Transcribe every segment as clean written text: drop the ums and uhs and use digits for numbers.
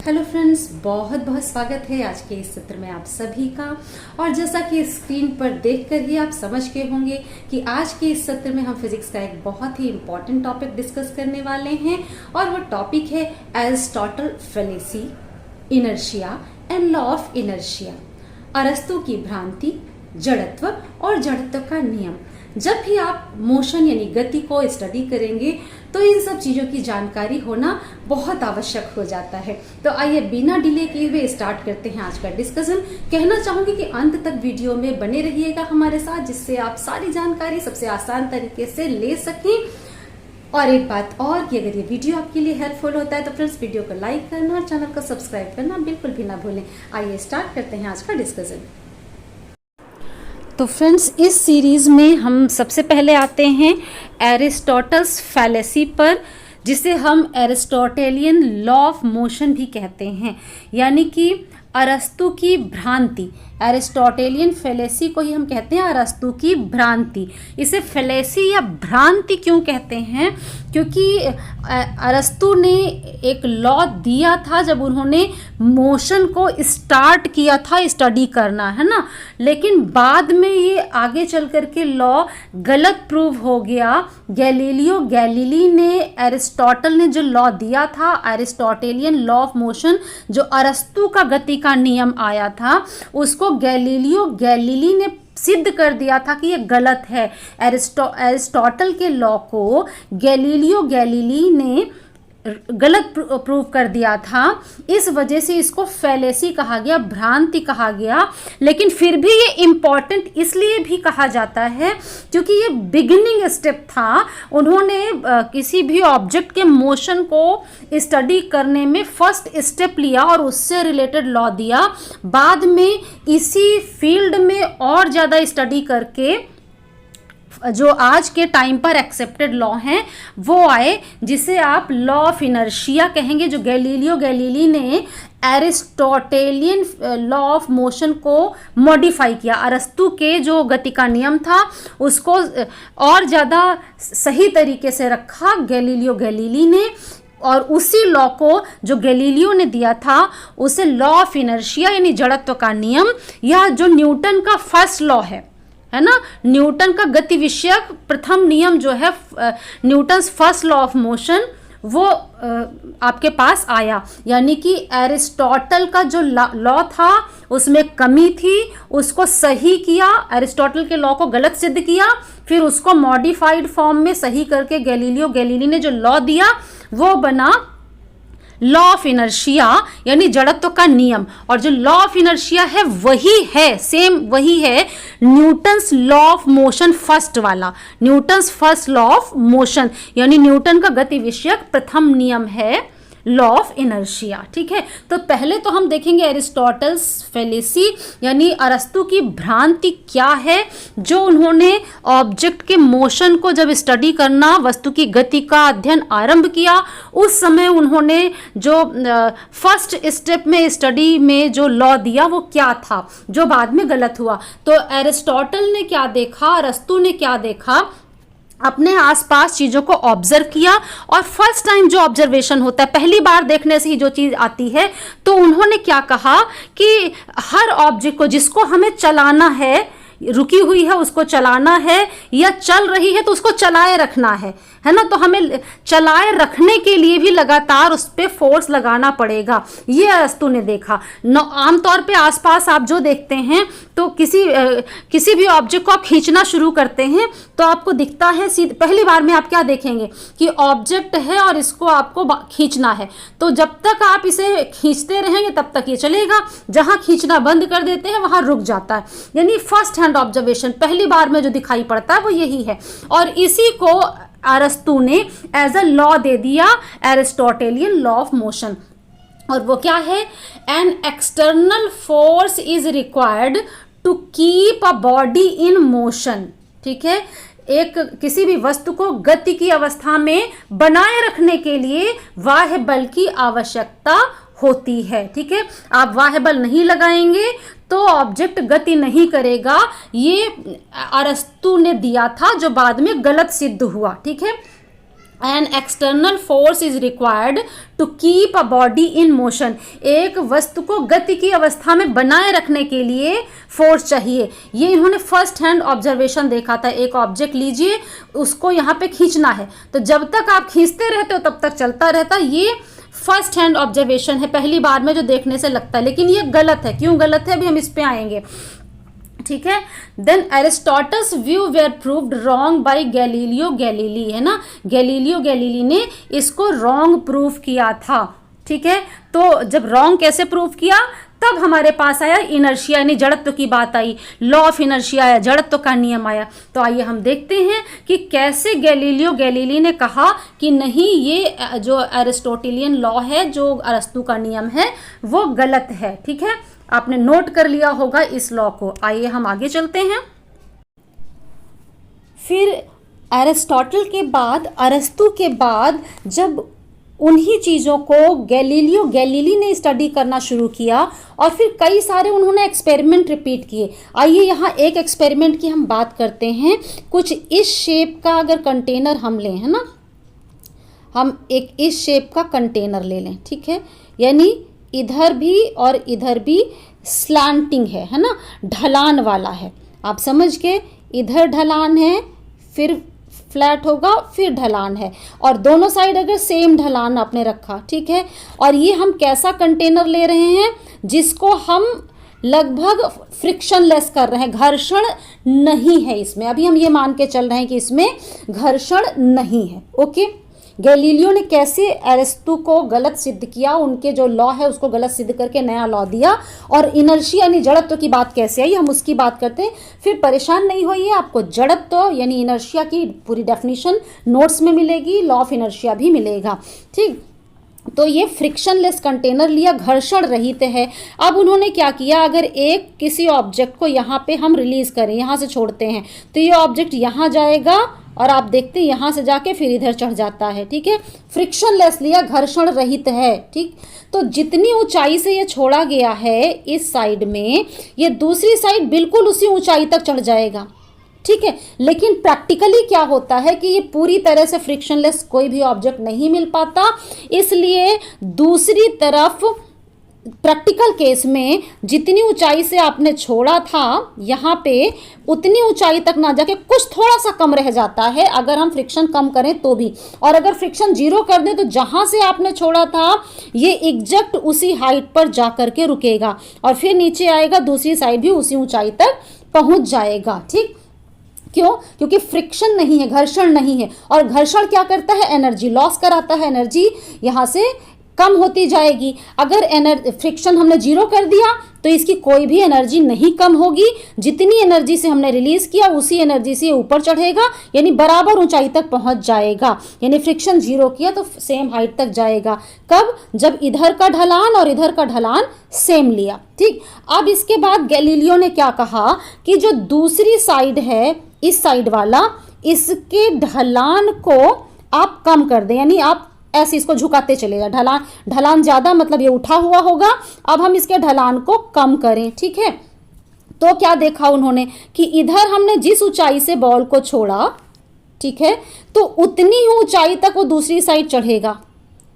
Hello friends, बहुत बहुत स्वागत है आज के इस सत्र में आप सभी का। और जैसा कि स्क्रीन पर देखकर ही आप समझ गए होंगे कि आज के इस सत्र में हम फिजिक्स का एक बहुत ही इम्पॉर्टेंट टॉपिक डिस्कस करने वाले हैं और वो टॉपिक है Aristotle fallacy, inertia and law of inertia. अरस्तु की भ्रांति, जड़त्व और जड़त्व का नियम। जब भी आप मोशन यानी गति को स्टडी करेंगे तो इन सब चीजों की जानकारी होना बहुत आवश्यक हो जाता है। तो आइए बिना डिले किए हुए स्टार्ट करते हैं आज का डिस्कशन। कहना चाहूंगी कि अंत तक वीडियो में बने रहिएगा हमारे साथ, जिससे आप सारी जानकारी सबसे आसान तरीके से ले सकें। और एक बात और कि अगर ये वीडियो आपके लिए हेल्पफुल होता है तो फ्रेंड्स वीडियो को लाइक करना और चैनल को सब्सक्राइब करना बिल्कुल भी ना भूलें। आइए स्टार्ट करते हैं आज का डिस्कशन। तो फ्रेंड्स, इस सीरीज में हम सबसे पहले आते हैं एरिस्टोटल्स फैलेसी पर, जिसे हम एरिस्टोटेलियन लॉ ऑफ मोशन भी कहते हैं, यानी कि अरस्तु की भ्रांति। एरिस्टोटेलियन फेलेसी को ही हम कहते हैं अरस्तु की भ्रांति। इसे फेलेसी या भ्रांति क्यों कहते हैं? क्योंकि अरस्तु ने एक लॉ दिया था जब उन्होंने मोशन को स्टार्ट किया था स्टडी करना, है ना। लेकिन बाद में ये आगे चल कर के लॉ गलत प्रूव हो गया। गैलीलियो गैलीली ने, एरिस्टोटल ने जो लॉ दिया था एरिस्टोटेलियन लॉ ऑफ मोशन, जो अरस्तु का गति का नियम आया था, उसको गैलीलियो गैलीली ने सिद्ध कर दिया था कि ये गलत है। एरिस्टोटल के लॉ को गैलीलियो गैलीली ने गलत प्रूव कर दिया था। इस वजह से इसको फेलेसी कहा गया, भ्रांति कहा गया। लेकिन फिर भी ये इम्पॉर्टेंट इसलिए भी कहा जाता है क्योंकि ये बिगिनिंग स्टेप था। उन्होंने किसी भी ऑब्जेक्ट के मोशन को स्टडी करने में फर्स्ट स्टेप लिया और उससे रिलेटेड लॉ दिया। बाद में इसी फील्ड में और ज़्यादा स्टडी करके जो आज के टाइम पर एक्सेप्टेड लॉ हैं वो आए, जिसे आप लॉ ऑफ इनर्शिया कहेंगे, जो गैलीलियो गैलीली ने एरिस्टोटेलियन लॉ ऑफ मोशन को मॉडिफाई किया। अरस्तु के जो गति का नियम था उसको और ज़्यादा सही तरीके से रखा गैलीलियो गैलीली ने, और उसी लॉ को जो गैलीलियो ने दिया था उसे लॉ ऑफ इनर्शिया यानी जड़त्व का नियम, या जो न्यूटन का फर्स्ट लॉ है ना, न्यूटन का गति विषयक प्रथम नियम जो है, Newton's first law of motion, वो आपके पास आया। यानी कि एरिस्टोटल का जो लॉ था उसमें कमी थी, उसको सही किया, एरिस्टोटल के लॉ को गलत सिद्ध किया, फिर उसको मॉडिफाइड फॉर्म में सही करके गैलीलियो गैलीली ने जो लॉ दिया वो बना लॉ ऑफ इनर्शिया यानी जड़त्व का नियम। और जो लॉ ऑफ इनर्शिया है वही है, सेम वही है Newton's law of motion first वाला। Newton's first law of motion यानी न्यूटन का गति विषयक प्रथम नियम है लॉ ऑफ इनर्शिया। ठीक है, तो पहले तो हम देखेंगे एरिस्टोटल्स फेलेसी यानी अरस्तु की भ्रांति क्या है। जो उन्होंने ऑब्जेक्ट के मोशन को जब स्टडी करना, वस्तु की गति का अध्ययन आरंभ किया, उस समय उन्होंने जो फर्स्ट स्टेप में स्टडी में जो लॉ दिया वो क्या था, जो बाद में गलत हुआ। तो एरिस्टोटल ने क्या देखा, अरस्तु ने क्या देखा, अपने आसपास चीज़ों को ऑब्जर्व किया। और फर्स्ट टाइम जो ऑब्जर्वेशन होता है, पहली बार देखने से ही जो चीज़ आती है, तो उन्होंने क्या कहा कि हर ऑब्जेक्ट को जिसको हमें चलाना है, रुकी हुई है उसको चलाना है, या चल रही है तो उसको चलाए रखना है ना। तो हमें चलाए रखने के लिए भी लगातार उस पर फोर्स लगाना पड़ेगा। ये अरस्तु ने देखा। आमतौर पे आसपास आप जो देखते हैं तो किसी भी ऑब्जेक्ट को आप खींचना शुरू करते हैं तो आपको दिखता है, पहली बार में आप क्या देखेंगे कि ऑब्जेक्ट है और इसको आपको खींचना है। तो जब तक आप इसे खींचते रहेंगे तब तक ये चलेगा, जहाँ खींचना बंद कर देते हैं वहाँ रुक जाता है। यानी फर्स्ट हैंड ऑब्जर्वेशन पहली बार में जो दिखाई पड़ता है वो यही है। और इसी को अरस्तु ने एज अ लॉ दे दिया, एरिस्टोटेलियन लॉ ऑफ मोशन। और वो क्या है? An external force is required to keep a body in motion. ठीक है, एक किसी भी वस्तु को गति की अवस्था में बनाए रखने के लिए बाह्य बल की आवश्यकता होती है। ठीक है, आप बाह्य बल नहीं लगाएंगे तो ऑब्जेक्ट गति नहीं करेगा। ये अरस्तु ने दिया था जो बाद में गलत सिद्ध हुआ। ठीक है, An external force is required to keep a body in motion. एक वस्तु को गति की अवस्था में बनाए रखने के लिए फोर्स चाहिए। ये इन्होंने फर्स्ट हैंड ऑब्जर्वेशन देखा था। एक ऑब्जेक्ट लीजिए, उसको यहाँ पे खींचना है, तो जब तक आप खींचते रहते हो तब तक चलता रहता। ये फर्स्ट हैंड ऑब्जर्वेशन है, पहली बार में जो देखने से लगता है, लेकिन ये गलत है। क्यों गलत है, अभी हम इस पे आएंगे, ठीक है। Then Aristotle's view were proved wrong by Galileo Galilei, है ना। गैलीलियो गैलीली ने इसको रॉन्ग प्रूव किया था, ठीक है। तो जब रॉन्ग कैसे प्रूव किया, तब हमारे पास आया इनर्शिया, यानी जड़त्व की बात आई, लॉ ऑफ इनर्शिया आया, जड़त्व का नियम आया। तो आइए हम देखते हैं कि कैसे गैलीलियो गैलीली ने कहा कि नहीं, ये जो एरिस्टोटेलियन लॉ है, जो अरस्तु का नियम है, वो गलत है, ठीक है। आपने नोट कर लिया होगा इस लॉ को। आइए हम आगे चलते हैं। फिर एरिस्टोटल के बाद, अरस्तु के बाद, जब उन्हीं चीज़ों को गैलीलियो गैलीली ने स्टडी करना शुरू किया और फिर कई सारे उन्होंने एक्सपेरिमेंट रिपीट किए। आइए यहाँ एक एक्सपेरिमेंट की हम बात करते हैं। कुछ इस शेप का अगर कंटेनर हम लें, है ना, हम एक इस शेप का कंटेनर ले लें, ठीक है। यानी इधर भी और इधर भी स्लैंटिंग है ना, ढलान वाला है। आप समझ गए, इधर ढलान है, फिर फ्लैट होगा, फिर ढलान है, और दोनों साइड अगर सेम ढलान आपने रखा, ठीक है। और ये हम कैसा कंटेनर ले रहे हैं, जिसको हम लगभग फ्रिक्शनलेस कर रहे हैं, घर्षण नहीं है इसमें। अभी हम ये मान के चल रहे हैं कि इसमें घर्षण नहीं है, ओके। गैलीलियो ने कैसे अरस्तु को गलत सिद्ध किया, उनके जो लॉ है उसको गलत सिद्ध करके नया लॉ दिया, और इनर्शिया यानी जड़त्व की बात कैसे आई, हम उसकी बात करते हैं। फिर परेशान नहीं होइए, आपको जड़त्व यानी इनर्शिया की पूरी डेफिनेशन नोट्स में मिलेगी, लॉ ऑफ इनर्शिया भी मिलेगा, ठीक। तो ये फ्रिक्शनलेस कंटेनर लिया, घर्षण रहित है। अब उन्होंने क्या किया, अगर एक किसी ऑब्जेक्ट को यहाँ पे हम रिलीज करें, यहाँ से छोड़ते हैं, तो ये ऑब्जेक्ट यहाँ जाएगा और आप देखते हैं यहाँ से जाके फिर इधर चढ़ जाता है, ठीक है। फ्रिक्शनलेस लिया, घर्षण रहित है, ठीक। तो जितनी ऊंचाई से ये छोड़ा गया है इस साइड में, ये दूसरी साइड बिल्कुल उसी ऊंचाई तक चढ़ जाएगा, ठीक है। लेकिन प्रैक्टिकली क्या होता है कि ये पूरी तरह से फ्रिक्शनलेस कोई भी ऑब्जेक्ट नहीं मिल पाता, इसलिए दूसरी तरफ प्रैक्टिकल केस में जितनी ऊंचाई से आपने छोड़ा था यहाँ पे, उतनी ऊंचाई तक ना जाके कुछ थोड़ा सा कम रह जाता है अगर हम फ्रिक्शन कम करें तो भी। और अगर फ्रिक्शन 0 कर दें तो जहाँ से आपने छोड़ा था ये एग्जैक्ट उसी हाइट पर जा करके रुकेगा और फिर नीचे आएगा, दूसरी साइड भी उसी ऊंचाई तक पहुँच जाएगा, ठीक। क्यों? क्योंकि फ्रिक्शन नहीं है, घर्षण नहीं है। और घर्षण क्या करता है, एनर्जी लॉस कराता है, एनर्जी यहाँ से कम होती जाएगी। अगर फ्रिक्शन हमने 0 कर दिया तो इसकी कोई भी एनर्जी नहीं कम होगी, जितनी एनर्जी से हमने रिलीज किया उसी एनर्जी से ऊपर चढ़ेगा, यानी बराबर ऊंचाई तक पहुंच जाएगा। यानी फ्रिक्शन 0 किया तो सेम हाइट तक जाएगा। कब? जब इधर का ढलान और इधर का ढलान सेम लिया, ठीक। अब इसके बाद गैलीलियो ने क्या कहा कि जो दूसरी साइड है, इस साइड वाला, इसके ढलान को आप कम कर दें, यानी आप ऐसे इसको झुकाते चलेगा। ढलान ज़्यादा मतलब ये उठा हुआ होगा, अब हम इसके ढलान को कम करें, ठीक है। तो क्या देखा उन्होंने कि इधर हमने जिस ऊंचाई से बॉल को छोड़ा, ठीक है, तो उतनी ही ऊंचाई तक वो दूसरी साइड चढ़ेगा।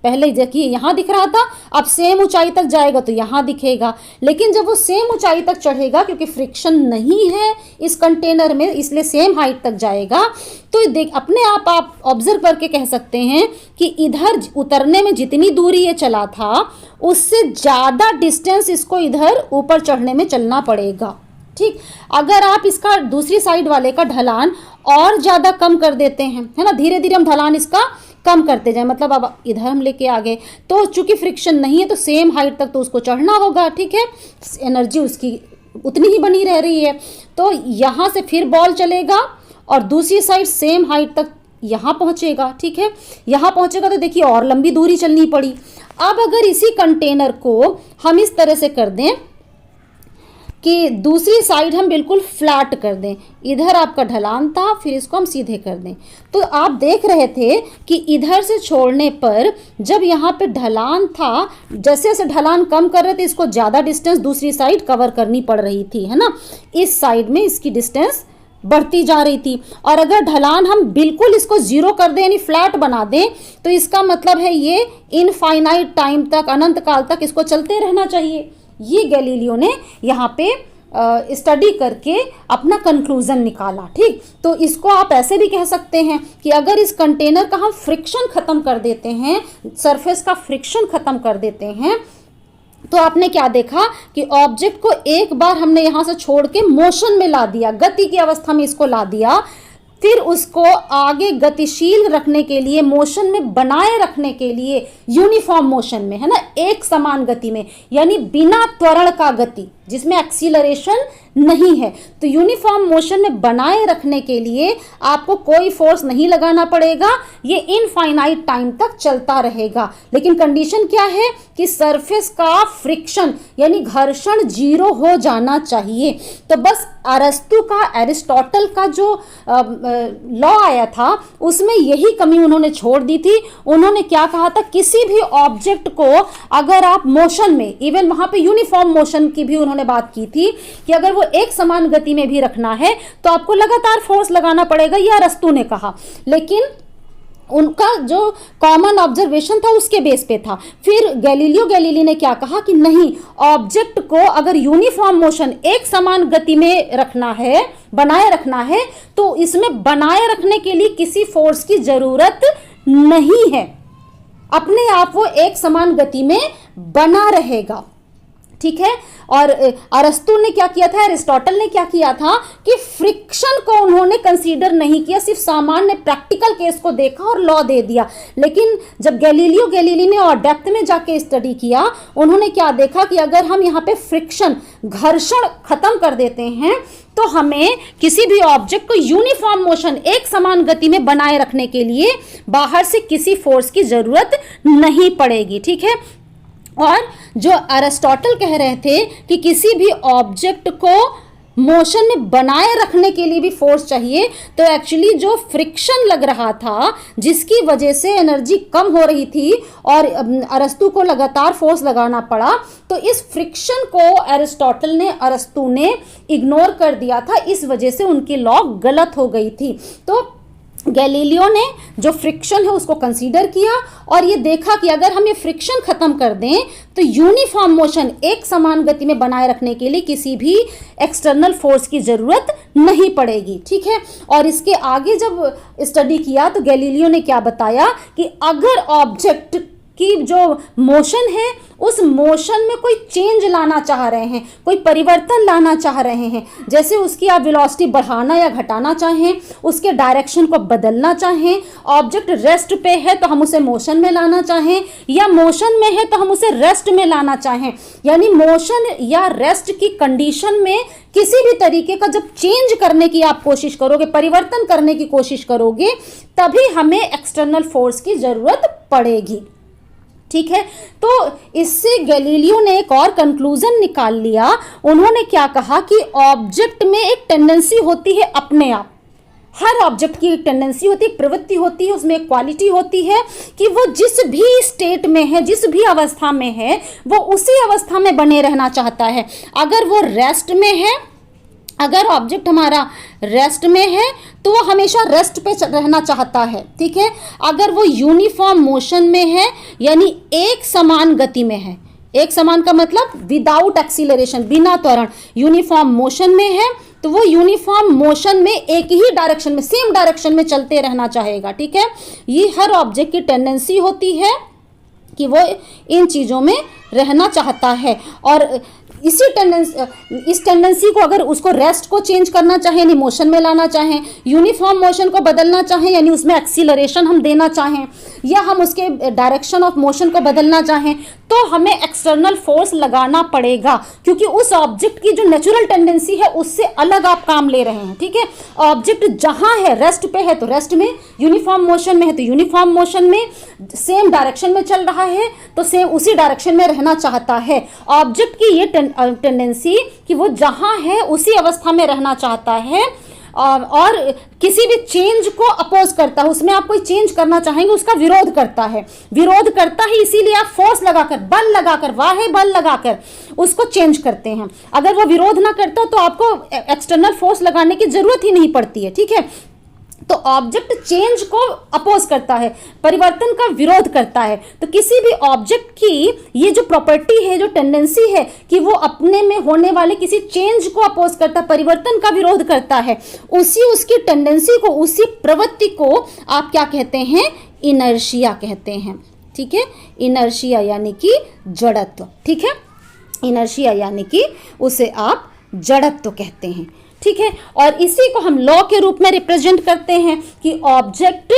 पहले देखिए यहाँ दिख रहा था, अब सेम ऊंचाई तक जाएगा तो यहाँ दिखेगा। लेकिन जब वो सेम ऊंचाई तक चढ़ेगा, क्योंकि फ्रिक्शन नहीं है इस कंटेनर में, इसलिए सेम हाइट तक जाएगा। तो देख अपने आप ऑब्जर्व करके कह सकते हैं कि इधर उतरने में जितनी दूरी ये चला था उससे ज़्यादा डिस्टेंस इसको इधर ऊपर चढ़ने में चलना पड़ेगा, ठीक। अगर आप इसका दूसरी साइड वाले का ढलान और ज़्यादा कम कर देते हैं, है ना, धीरे धीरे हम ढलान इसका कम करते जाएं, मतलब अब इधर हम लेके आ गए तो चूंकि फ्रिक्शन नहीं है तो सेम हाइट तक तो उसको चढ़ना होगा, ठीक है। एनर्जी उसकी उतनी ही बनी रह रही है। तो यहाँ से फिर बॉल चलेगा और दूसरी साइड सेम हाइट तक यहाँ पहुँचेगा, ठीक है। यहाँ पहुँचेगा तो देखिए और लंबी दूरी चलनी पड़ी। अब अगर इसी कंटेनर को हम इस तरह से कर दें कि दूसरी साइड हम बिल्कुल फ्लैट कर दें, इधर आपका ढलान था, फिर इसको हम सीधे कर दें, तो आप देख रहे थे कि इधर से छोड़ने पर जब यहाँ पे ढलान था, जैसे जैसे ढलान कम कर रहे थे इसको ज़्यादा डिस्टेंस दूसरी साइड कवर करनी पड़ रही थी, है ना। इस साइड में इसकी डिस्टेंस बढ़ती जा रही थी। और अगर ढलान हम बिल्कुल इसको जीरो कर दें यानी फ्लैट बना दें तो इसका मतलब है ये इनफाइनाइट टाइम तक, अनंत काल तक इसको चलते रहना चाहिए। ये गैलीलियो ने यहाँ पे स्टडी करके अपना कंक्लूजन निकाला। ठीक, तो इसको आप ऐसे भी कह सकते हैं कि अगर इस कंटेनर का हम फ्रिक्शन खत्म कर देते हैं, सरफेस का फ्रिक्शन खत्म कर देते हैं, तो आपने क्या देखा कि ऑब्जेक्ट को एक बार हमने यहां से छोड़ के मोशन में ला दिया, गति की अवस्था में इसको ला दिया, फिर उसको आगे गतिशील रखने के लिए, मोशन में बनाए रखने के लिए, यूनिफॉर्म मोशन में, है ना, एक समान गति में, यानी बिना त्वरण का गति जिसमें एक्सीलरेशन नहीं है, तो यूनिफॉर्म मोशन में बनाए रखने के लिए आपको कोई फोर्स नहीं लगाना पड़ेगा, ये इनफाइनाइट टाइम तक चलता रहेगा। लेकिन कंडीशन क्या है कि सरफेस का फ्रिक्शन यानी घर्षण जीरो हो जाना चाहिए। तो बस अरस्तु का, एरिस्टोटल का जो लॉ आया था उसमें यही कमी उन्होंने छोड़ दी थी। उन्होंने क्या कहा था, किसी भी ऑब्जेक्ट को अगर आप मोशन में, इवन वहां पे यूनिफॉर्म मोशन की भी उन्होंने बात की थी कि अगर वो एक समान गति में भी रखना है तो आपको लगातार फोर्स लगाना पड़ेगा, यह अरस्तु ने कहा। लेकिन उनका जो कॉमन ऑब्जर्वेशन था उसके बेस पे था। फिर गैलीलियो गैलीली ने क्या कहा कि नहीं, ऑब्जेक्ट को अगर यूनिफॉर्म मोशन, एक समान गति में रखना है, बनाए रखना है, तो इसमें बनाए रखने के लिए किसी फोर्स की जरूरत नहीं है, अपने आप वो एक समान गति में बना रहेगा। ठीक है, और अरस्तु ने क्या किया था, एरिस्टोटल ने क्या किया था कि फ्रिक्शन को उन्होंने कंसीडर नहीं किया, सिर्फ सामान्य प्रैक्टिकल केस को देखा और लॉ दे दिया। लेकिन जब गैलीलियो गैलीली ने और डेप्थ में जाके स्टडी किया, उन्होंने क्या देखा कि अगर हम यहाँ पे फ्रिक्शन, घर्षण खत्म कर देते हैं तो हमें किसी भी ऑब्जेक्ट को यूनिफॉर्म मोशन, एक समान गति में बनाए रखने के लिए बाहर से किसी फोर्स की जरूरत नहीं पड़ेगी। ठीक है, और जो अरिस्टोटल कह रहे थे कि किसी भी ऑब्जेक्ट को मोशन में बनाए रखने के लिए भी फोर्स चाहिए, तो एक्चुअली जो फ्रिक्शन लग रहा था जिसकी वजह से एनर्जी कम हो रही थी और अरस्तु को लगातार फोर्स लगाना पड़ा, तो इस फ्रिक्शन को अरस्तु ने इग्नोर कर दिया था, इस वजह से उनकी लॉ गलत हो गई थी। तो गैलीलियो ने जो फ्रिक्शन है उसको कंसीडर किया और ये देखा कि अगर हम ये फ्रिक्शन खत्म कर दें तो यूनिफॉर्म मोशन, एक समान गति में बनाए रखने के लिए किसी भी एक्सटर्नल फोर्स की जरूरत नहीं पड़ेगी। ठीक है, और इसके आगे जब स्टडी किया तो गैलीलियो ने क्या बताया कि अगर ऑब्जेक्ट की जो मोशन है उस मोशन में कोई चेंज लाना चाह रहे हैं, कोई परिवर्तन लाना चाह रहे हैं, जैसे उसकी आप वेलोसिटी बढ़ाना या घटाना चाहें, उसके डायरेक्शन को बदलना चाहें, ऑब्जेक्ट रेस्ट पे है तो हम उसे मोशन में लाना चाहें, या मोशन में है तो हम उसे रेस्ट में लाना चाहें, यानी मोशन या रेस्ट की कंडीशन में किसी भी तरीके का जब चेंज करने की आप कोशिश करोगे, परिवर्तन करने की कोशिश करोगे, तभी हमें एक्सटर्नल फोर्स की जरूरत पड़ेगी। ठीक है, तो इससे गैलीलियो ने एक और कंक्लूजन निकाल लिया। उन्होंने क्या कहा कि ऑब्जेक्ट में एक टेंडेंसी होती है अपने आप, हर ऑब्जेक्ट की एक टेंडेंसी होती है, एक प्रवृत्ति होती है, उसमें एक क्वालिटी होती है कि वो जिस भी स्टेट में है, जिस भी अवस्था में है, वो उसी अवस्था में बने रहना चाहता है। अगर वो रेस्ट में है, अगर ऑब्जेक्ट हमारा रेस्ट में है तो वो हमेशा रेस्ट पे रहना चाहता है। ठीक है, अगर वो यूनिफॉर्म मोशन में है यानी एक समान गति में है, एक समान का मतलब विदाउट एक्सीलरेशन, बिना त्वरण, यूनिफॉर्म मोशन में है तो वो यूनिफॉर्म मोशन में एक ही डायरेक्शन में, सेम डायरेक्शन में चलते रहना चाहेगा। ठीक है, ये हर ऑब्जेक्ट की टेंडेंसी होती है कि वो इन चीज़ों में रहना चाहता है। और इस टेंडेंसी को अगर उसको रेस्ट को चेंज करना चाहें यानी मोशन में लाना चाहें, यूनिफॉर्म मोशन को बदलना चाहें यानी उसमें एक्सीलरेशन हम देना चाहें, या हम उसके डायरेक्शन ऑफ मोशन को बदलना चाहें, तो हमें एक्सटर्नल फोर्स लगाना पड़ेगा, क्योंकि उस ऑब्जेक्ट की जो नेचुरल टेंडेंसी है उससे अलग आप काम ले रहे हैं। ठीक है, ऑब्जेक्ट जहां है, रेस्ट पे है तो रेस्ट में, यूनिफॉर्म मोशन में है तो यूनिफॉर्म मोशन में, सेम डायरेक्शन में चल रहा है तो सेम उसी डायरेक्शन में रहना चाहता है। ऑब्जेक्ट की ये टेंडेंसी कि वो जहां है उसी अवस्था में रहना चाहता है, और किसी भी चेंज को अपोज करता है, उसमें आप कोई चेंज करना चाहेंगे उसका विरोध करता है, विरोध करता है, इसीलिए आप फोर्स लगाकर, बल लगाकर, वाहे बल लगाकर उसको चेंज करते हैं। अगर वो विरोध ना करता तो आपको एक्सटर्नल फोर्स लगाने की जरूरत ही नहीं पड़ती है, ठीक है। तो ऑब्जेक्ट चेंज को अपोज करता है, परिवर्तन का विरोध करता है। तो किसी भी ऑब्जेक्ट की ये जो प्रॉपर्टी है, जो टेंडेंसी है कि वो अपने में होने वाले किसी चेंज को अपोज करता है, परिवर्तन का विरोध करता है, उसकी टेंडेंसी को, उसी प्रवृत्ति को आप क्या कहते हैं? इनर्शिया कहते हैं, ठीक है। इनर्शिया यानी कि जड़त्व, ठीक है। इनर्शिया यानी कि उसे आप जड़त्व कहते हैं, ठीक है। और इसी को हम लॉ के रूप में रिप्रेजेंट करते हैं कि ऑब्जेक्ट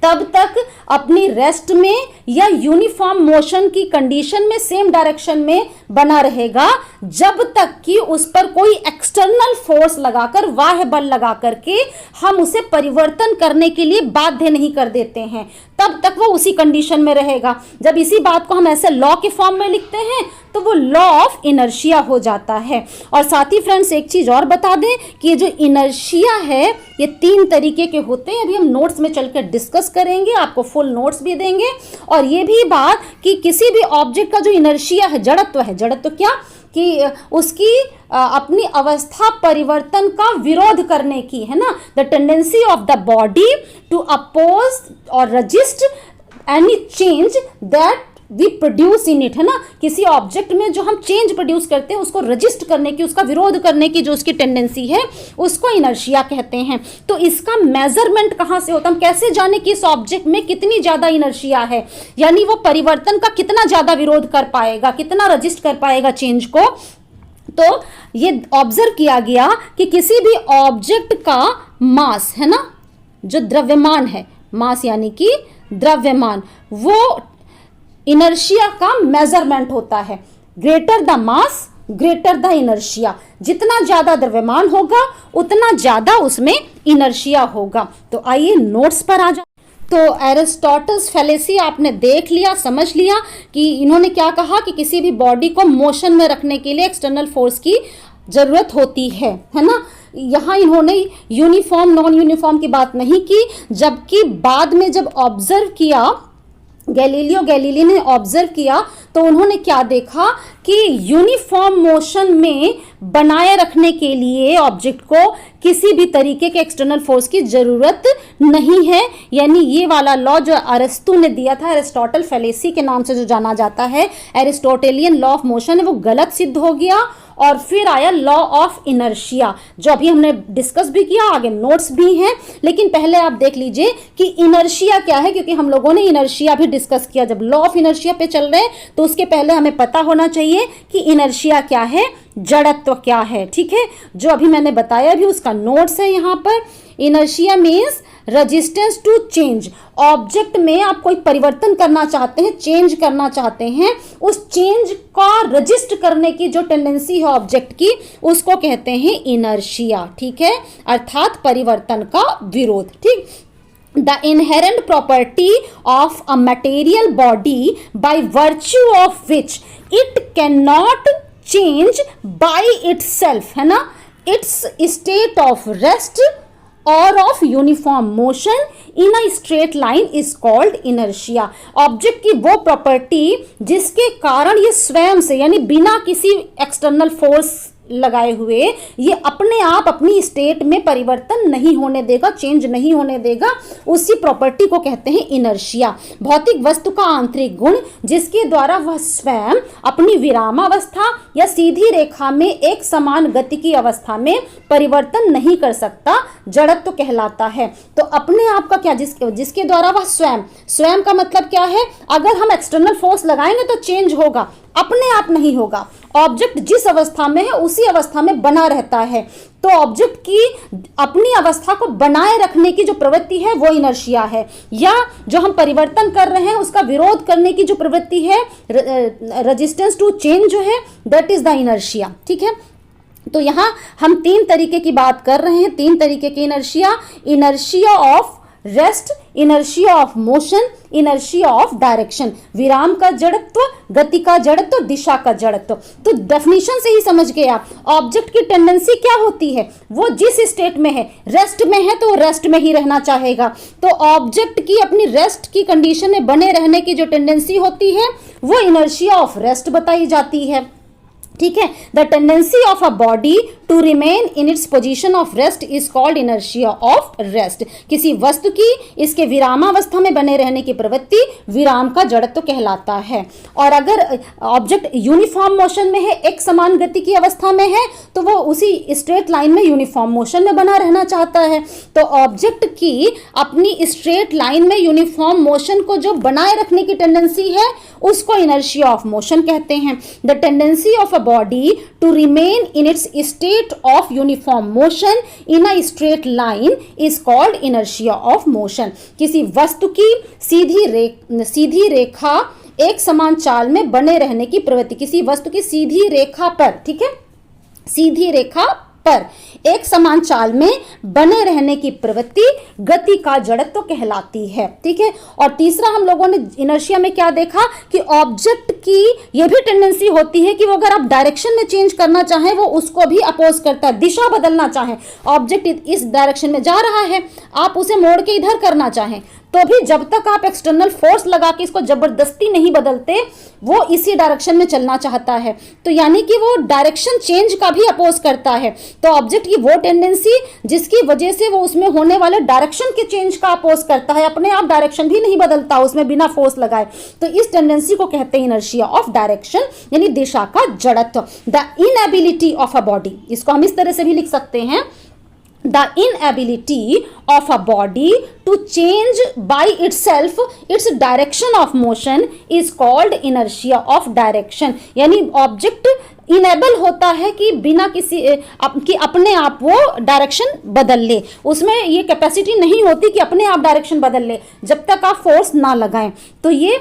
तब तक अपनी रेस्ट में या यूनिफॉर्म मोशन की कंडीशन में, सेम डायरेक्शन में बना रहेगा जब तक कि उस पर कोई एक्सटर्नल फोर्स लगाकर, बाह्य बल लगा करके हम उसे परिवर्तन करने के लिए बाध्य नहीं कर देते हैं, तब तक वो उसी कंडीशन में रहेगा। जब इसी बात को हम ऐसे लॉ के फॉर्म में लिखते हैं तो वो लॉ ऑफ इनर्शिया हो जाता है। और साथ ही फ्रेंड्स एक चीज और बता दें कि ये जो इनर्शिया है ये 3 तरीके के होते हैं। अभी हम नोट्स में चलकर डिस्कस करेंगे, आपको फुल नोट्स भी देंगे। और ये भी बात कि किसी भी ऑब्जेक्ट का जो इनर्शिया है, जड़त्व है, जड़त्व क्या कि उसकी अपनी अवस्था परिवर्तन का विरोध करने की, है ना, the tendency of the body to oppose और resist any change that we produce in it, है ना। किसी ऑब्जेक्ट में जो हम चेंज प्रोड्यूस करते हैं उसको रजिस्ट करने की, उसका विरोध करने की जो उसकी टेंडेंसी है उसको इनर्शिया कहते हैं। तो इसका मेजरमेंट कहाँ से होता है? हम कैसे जाने कि इस ऑब्जेक्ट में कितनी ज्यादा इनर्शिया है, यानी वो परिवर्तन का कितना ज्यादा विरोध कर पाएगा, कितना रजिस्ट कर पाएगा चेंज को। तो ये ऑब्जर्व किया गया कि किसी भी ऑब्जेक्ट का मास, है ना, जो द्रव्यमान है, मास यानी कि द्रव्यमान, वो इनर्शिया का मेजरमेंट होता है। Greater the mass greater the inertia, जितना ज्यादा द्रव्यमान होगा उतना ज्यादा उसमें इनर्शिया होगा। तो आइए नोट्स पर आ जाओ। तो एरिस्टोटल्स फैलेसी आपने देख लिया, समझ लिया कि इन्होंने क्या कहा कि किसी भी बॉडी को मोशन में रखने के लिए एक्सटर्नल फोर्स की जरूरत होती है ना। यहाँ इन्होंने यूनिफॉर्म नॉन यूनिफॉर्म की बात नहीं की, जबकि बाद में जब ऑब्जर्व किया, गैलीलियो गैलीली ने ऑब्जर्व किया तो उन्होंने क्या देखा कि यूनिफॉर्म मोशन में बनाए रखने के लिए ऑब्जेक्ट को किसी भी तरीके के एक्सटर्नल फोर्स की जरूरत नहीं है। यानी ये वाला लॉ जो अरिस्टो ने दिया था, एरिस्टोटल फैलेसी के नाम से जो जाना जाता है, एरिस्टोटेलियन लॉ ऑफ मोशन है, वो गलत सिद्ध हो गया। और फिर आया लॉ ऑफ इनर्शिया, जो अभी हमने डिस्कस भी किया, आगे नोट्स भी हैं। लेकिन पहले आप देख लीजिए कि इनर्शिया क्या है, क्योंकि हम लोगों ने इनर्शिया भी डिस्कस किया। जब लॉ ऑफ इनर्शिया पे चल रहे हैं तो उसके पहले हमें पता होना चाहिए कि इनर्शिया क्या है, जड़त्व क्या है, ठीक है। जो अभी मैंने बताया भी उसका नोट्स है यहाँ पर। Inertia means resistance to change. Object में आप कोई परिवर्तन करना चाहते हैं, चेंज करना चाहते हैं, उस चेंज का रजिस्ट करने की जो टेंडेंसी है ऑब्जेक्ट की, उसको कहते हैं इनर्शिया, ठीक है, अर्थात परिवर्तन का विरोध, ठीक। The inherent property of a material body by virtue of which it cannot change by itself, है ना, its state of rest or of uniform motion in a straight line is called inertia। Object की वो property जिसके कारण ये स्वयं से, यानी बिना किसी एक्सटर्नल फोर्स लगाए हुए, ये अपने आप अपनी स्टेट में परिवर्तन नहीं होने देगा, चेंज नहीं होने देगा, उसी प्रॉपर्टी को कहते हैं इनर्शिया। भौतिक वस्तु का आंतरिक गुण जिसके द्वारा वह स्वयं अपनी विरामावस्था या सीधी रेखा में एक समान गति की अवस्था में परिवर्तन नहीं कर सकता, जड़त्व कहलाता है। तो अपने आप का क्या, जिसके द्वारा वह स्वयं का मतलब क्या है? अगर हम एक्सटर्नल फोर्स लगाएंगे तो चेंज होगा, अपने आप नहीं होगा। ऑब्जेक्ट जिस अवस्था में है उसी अवस्था में बना रहता है। तो ऑब्जेक्ट की अपनी अवस्था को बनाए रखने की जो प्रवृत्ति है वो इनर्शिया है, या जो हम परिवर्तन कर रहे हैं उसका विरोध करने की जो प्रवृत्ति है, रेजिस्टेंस टू चेंज जो है, दैट इज द इनर्शिया, ठीक है। तो यहाँ हम 3 तरीके की बात कर रहे हैं, 3 तरीके की inertia. Inertia of rest inertia of motion, inertia of direction, विराम का जड़त्व, गति का जड़त्व, दिशा का जड़त्व। तो डेफिनेशन से ही समझ गए आप ऑब्जेक्ट की टेंडेंसी क्या होती है, वो जिस स्टेट में है, रेस्ट में है तो वो रेस्ट में ही रहना चाहेगा। तो ऑब्जेक्ट की अपनी रेस्ट की कंडीशन में बने रहने की जो टेंडेंसी होती है वो इनर्शिया ऑफ रेस्ट बताई जाती है। ठीक है, the tendency of a body to remain in its position of rest is called inertia of rest. किसी वस्तु की इसके विरामावस्था में बने रहने की प्रवृत्ति विराम का जड़त्व कहलाता है। और अगर ऑब्जेक्ट यूनिफॉर्म मोशन में है, एक समान गति की अवस्था में है, तो वो उसी स्ट्रेट लाइन में यूनिफॉर्म मोशन में बना रहना चाहता है। तो ऑब्जेक्ट की अपनी स्ट्रेट लाइन में यूनिफॉर्म मोशन को जो बनाए रखने की टेंडेंसी है उसको इनर्शिया ऑफ मोशन कहते हैं। The tendency of a body to remain in its state of uniform motion in a straight line is called inertia of motion. किसी वस्तु की सीधी रेखा एक समान चाल में बने रहने की प्रवृत्ति, किसी वस्तु की सीधी रेखा पर, ठीक है, सीधी रेखा पर एक समान चाल में बने रहने की प्रवृत्ति गति का जड़त्व कहलाती है। ठीक है, और तीसरा हम लोगों ने इनर्शिया में क्या देखा कि ऑब्जेक्ट की यह भी टेंडेंसी होती है कि वो अगर आप डायरेक्शन में चेंज करना चाहें वो उसको भी अपोज करता है, दिशा बदलना चाहें, ऑब्जेक्ट इस डायरेक्शन में जा रहा है, आप उसे मोड़ के इधर करना चाहें तो भी जब तक आप एक्सटर्नल फोर्स लगा के इसको जबरदस्ती नहीं बदलते वो इसी डायरेक्शन में चलना चाहता है। तो यानी कि वो डायरेक्शन चेंज का भी अपोज करता है। तो ऑब्जेक्ट की वो टेंडेंसी जिसकी वजह से वो उसमें होने वाले डायरेक्शन के चेंज का अपोज करता है, अपने आप डायरेक्शन भी नहीं बदलता उसमें बिना फोर्स लगाए, तो इस टेंडेंसी को कहते हैं इनर्शिया ऑफ डायरेक्शन, यानी दिशा का जड़त्व। The inability of a body, इसको हम इस तरह से भी लिख सकते हैं, the inability of a body to change by itself its direction of motion is called inertia of direction। यानी ऑब्जेक्ट इनेबल होता है कि बिना किसी कि अपने आप वो डायरेक्शन बदल ले, उसमें ये कैपेसिटी नहीं होती कि अपने आप डायरेक्शन बदल ले जब तक आप फोर्स ना लगाएं। तो ये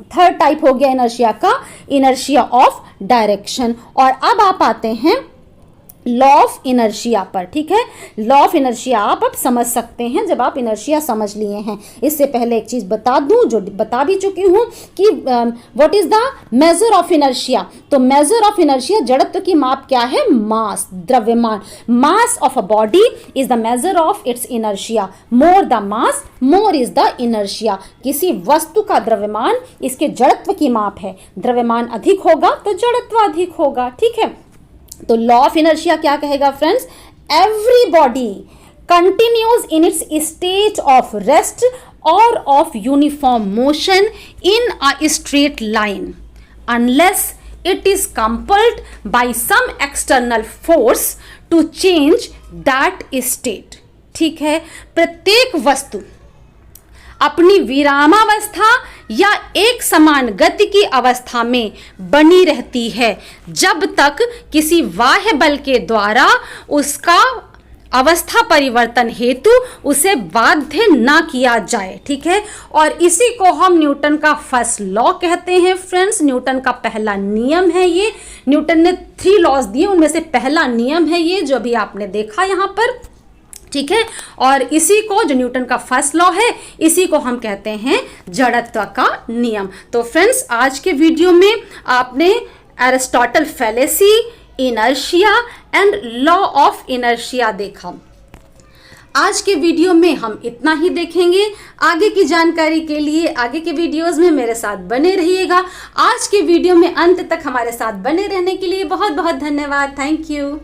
थर्ड टाइप हो गया इनर्शिया का, इनर्शिया ऑफ डायरेक्शन। और अब आप आते हैं लॉ ऑफ इनर्शिया पर। ठीक है, लॉ ऑफ इनर्शिया आप अब समझ सकते हैं जब आप इनर्शिया समझ लिए हैं। इससे पहले एक चीज बता दूं जो बता भी चुकी हूं कि what is the measure of inertia. तो मेजर ऑफ इनर्शिया, जड़त्व की माप क्या है, मास, द्रव्यमान। Mass of a body is the measure of its inertia, more the mass more is the inertia. किसी वस्तु का द्रव्यमान इसके जड़त्व की माप है, द्रव्यमान अधिक होगा तो जड़त्व अधिक होगा। ठीक है, तो लॉ ऑफ इनर्शिया क्या कहेगा friends, every body continues in its state of rest और of uniform motion in a straight line unless it is compelled by some external force to change that state. ठीक है, प्रत्येक वस्तु अपनी विरामावस्था या एक समान गति की अवस्था में बनी रहती है जब तक किसी बाह्य बल के द्वारा उसका अवस्था परिवर्तन हेतु उसे बाध्य ना किया जाए। ठीक है, और इसी को हम न्यूटन का फर्स्ट लॉ कहते हैं फ्रेंड्स। न्यूटन का पहला नियम है ये। न्यूटन ने 3 लॉज दिए, उनमें से पहला नियम है ये जो अभी आपने देखा यहाँ पर। ठीक है, और इसी को, जो न्यूटन का फर्स्ट लॉ है, इसी को हम कहते हैं जड़त्व का नियम। तो फ्रेंड्स, आज के वीडियो में आपने Aristotle fallacy, inertia and law of inertia देखा। आज के वीडियो में हम इतना ही देखेंगे। आगे की जानकारी के लिए आगे के वीडियोस में मेरे साथ बने रहिएगा। आज के वीडियो में अंत तक हमारे साथ बने रहने के लिए बहुत बहुत धन्यवाद। Thank you.